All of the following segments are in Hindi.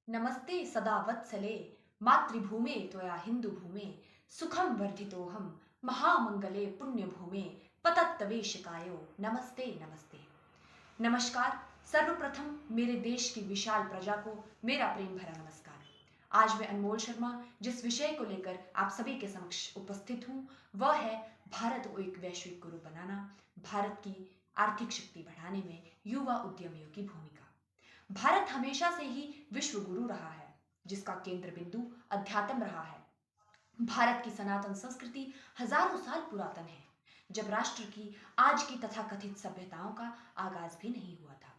नमस्ते सदा वत्सले मातृभूमे त्वया हिन्दुभूमे सुखं वर्धितोऽहं महामंगले पुण्यभूमे पतत्तवेशकायो नमस्ते नमस्ते। नमस्कार। सर्वप्रथम मेरे देश की विशाल प्रजा को मेरा प्रेम भरा नमस्कार। आज मैं अनमोल शर्मा जिस विषय को लेकर आप सभी के समक्ष उपस्थित हूँ वह है भारत को एक वैश्विक गुरु बनाना, भारत की आर्थिक शक्ति बढ़ाने में युवा उद्यमियों की भूमिका। भारत हमेशा से ही विश्व गुरु रहा है जिसका केंद्र बिंदु अध्यात्म रहा है। भारत की सनातन संस्कृति हजारों साल पुरातन है, जब राष्ट्र की आज की तथाकथित सभ्यताओं का आगाज भी नहीं हुआ था।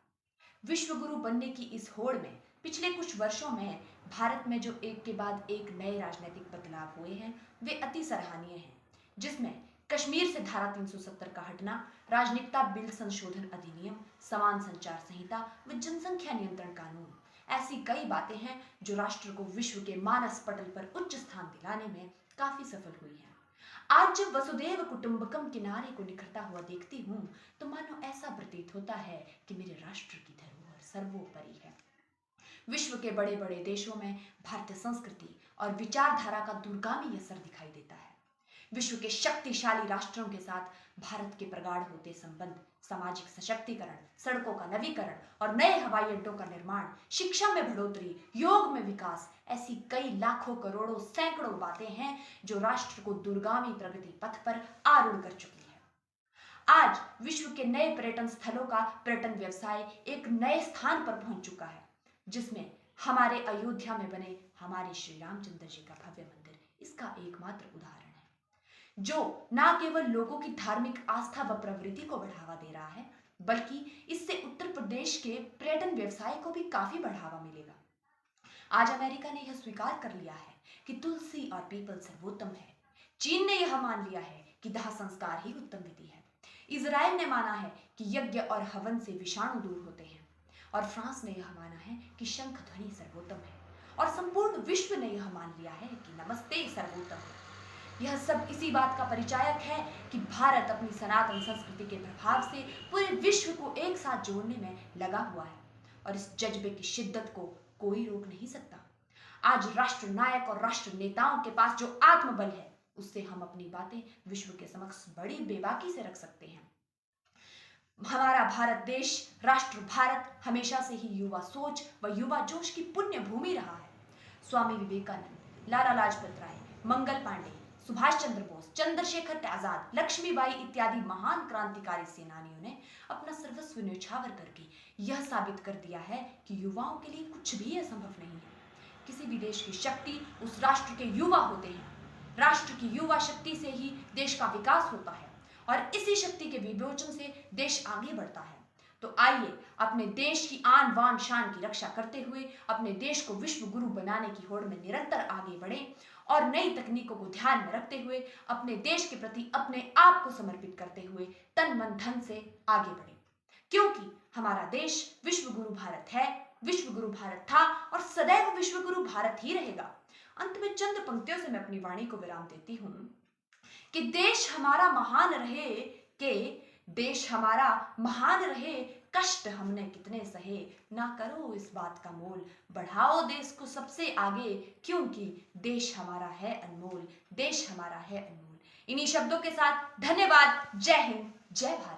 विश्व गुरु बनने की इस होड़ में पिछले कुछ वर्षों में भारत में जो एक के बाद एक नए राजनीतिक बदलाव हुए हैं वे अति सराहनीय हैं, जिसमें कश्मीर से धारा 370 का हटना, राजनिकता बिल संशोधन अधिनियम, समान संचार संहिता व जनसंख्या नियंत्रण कानून ऐसी कई बातें हैं जो राष्ट्र को विश्व के मानस पटल पर उच्च स्थान दिलाने में काफी सफल हुई है। आज जब वसुधैव कुटुंबकम के नारे को निखरता हुआ देखती हूँ तो मानो ऐसा प्रतीत होता है कि मेरे राष्ट्र की धरोहर सर्वोपरि है। विश्व के बड़े बड़े देशों में भारतीय संस्कृति और विचारधारा का दूरगामी असर दिखाई देता है। विश्व के शक्तिशाली राष्ट्रों के साथ भारत के प्रगाढ़ होते संबंध, सामाजिक सशक्तिकरण, सड़कों का नवीकरण और नए हवाई अड्डों का निर्माण, शिक्षा में बढ़ोतरी, योग में विकास, ऐसी कई लाखों करोड़ों सैकड़ों बातें हैं जो राष्ट्र को दूरगामी प्रगति पथ पर आरूढ़ कर चुकी है। आज विश्व के नए पर्यटन स्थलों का पर्यटन व्यवसाय एक नए स्थान पर पहुंच चुका है, जिसमें हमारे अयोध्या में बने हमारे श्री रामचंद्र जी का भव्य मंदिर इसका एकमात्र उदाहरण है, जो न केवल लोगों की धार्मिक आस्था व प्रवृत्ति को बढ़ावा दे रहा है बल्कि इससे उत्तर प्रदेश के पर्यटन व्यवसाय को भी काफी बढ़ावा मिलेगा। आज अमेरिका ने यह स्वीकार कर लिया है कि तुलसी और पीपल सर्वोत्तम है। चीन ने यह मान लिया है कि दाह संस्कार ही उत्तम विधि है। इजराइल ने माना है कि यज्ञ और हवन से विषाणु दूर होते हैं और फ्रांस ने यह माना है कि शंख ध्वनि सर्वोत्तम है और संपूर्ण विश्व ने यह मान लिया है कि नमस्ते सर्वोत्तम है। यह सब इसी बात का परिचायक है कि भारत अपनी सनातन संस्कृति के प्रभाव से पूरे विश्व को एक साथ जोड़ने में लगा हुआ है और इस जज्बे की शिद्दत को कोई रोक नहीं सकता। आज राष्ट्र नायक और राष्ट्र नेताओं के पास जो आत्मबल है उससे हम अपनी बातें विश्व के समक्ष बड़ी बेबाकी से रख सकते हैं। हमारा भारत देश, राष्ट्र भारत हमेशा से ही युवा सोच व युवा जोश की पुण्य भूमि रहा है। स्वामी विवेकानंद, लाला लाजपत राय, मंगल पांडे, सुभाष चंद्र बोस, चंद्रशेखर आजाद, लक्ष्मीबाई इत्यादि महान क्रांतिकारी सेनानियों ने अपना सर्वस्व न्यौछावर करके यह साबित कर दिया है कि युवाओं के लिए कुछ भी असंभव नहीं है। किसी भी देश की शक्ति उस राष्ट्र के युवा होते हैं। राष्ट्र की युवा शक्ति से ही देश का विकास होता है और इसी शक्ति के विमोचन से देश आगे बढ़ता है। तो आइए अपने देश की आन बान शान की रक्षा करते हुए अपने देश को विश्व गुरु बनाने की होड़ में निरंतर आगे बढ़ें और नई तकनीकों को ध्यान में रखते हुए अपने देश के प्रति अपने आप को समर्पित करते हुए तन मन धन से आगे बढ़ें, क्योंकि हमारा देश विश्व गुरु भारत है, विश्व गुरु भारत था और सदैव विश्व गुरु भारत ही रहेगा। अंत में चंद पंक्तियों से मैं अपनी वाणी को विराम देती हूँ कि देश हमारा महान रहे, के देश हमारा महान रहे, कष्ट हमने कितने सहे, ना करो इस बात का मोल, बढ़ाओ देश को सबसे आगे, क्योंकि देश हमारा है अनमोल, देश हमारा है अनमोल। इन्हीं शब्दों के साथ धन्यवाद। जय हिंद, जय भारत।